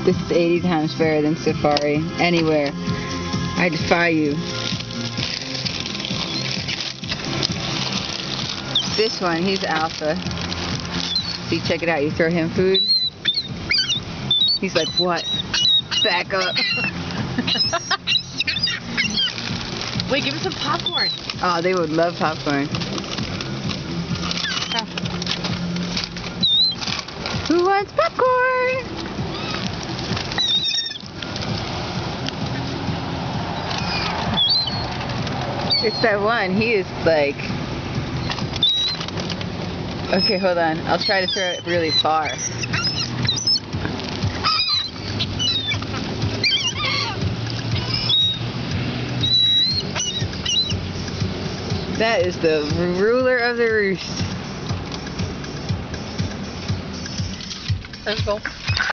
This is 80 times fairer than safari. Anywhere. I defy you. This one, he's alpha. See, check it out. You throw him food. He's like, what? Back up. Wait, give him some popcorn. Oh, they would love popcorn. Who wants popcorn? It's that one. He is like... Okay, hold on. I'll try to throw it really far. That is the ruler of the roost. Let's go.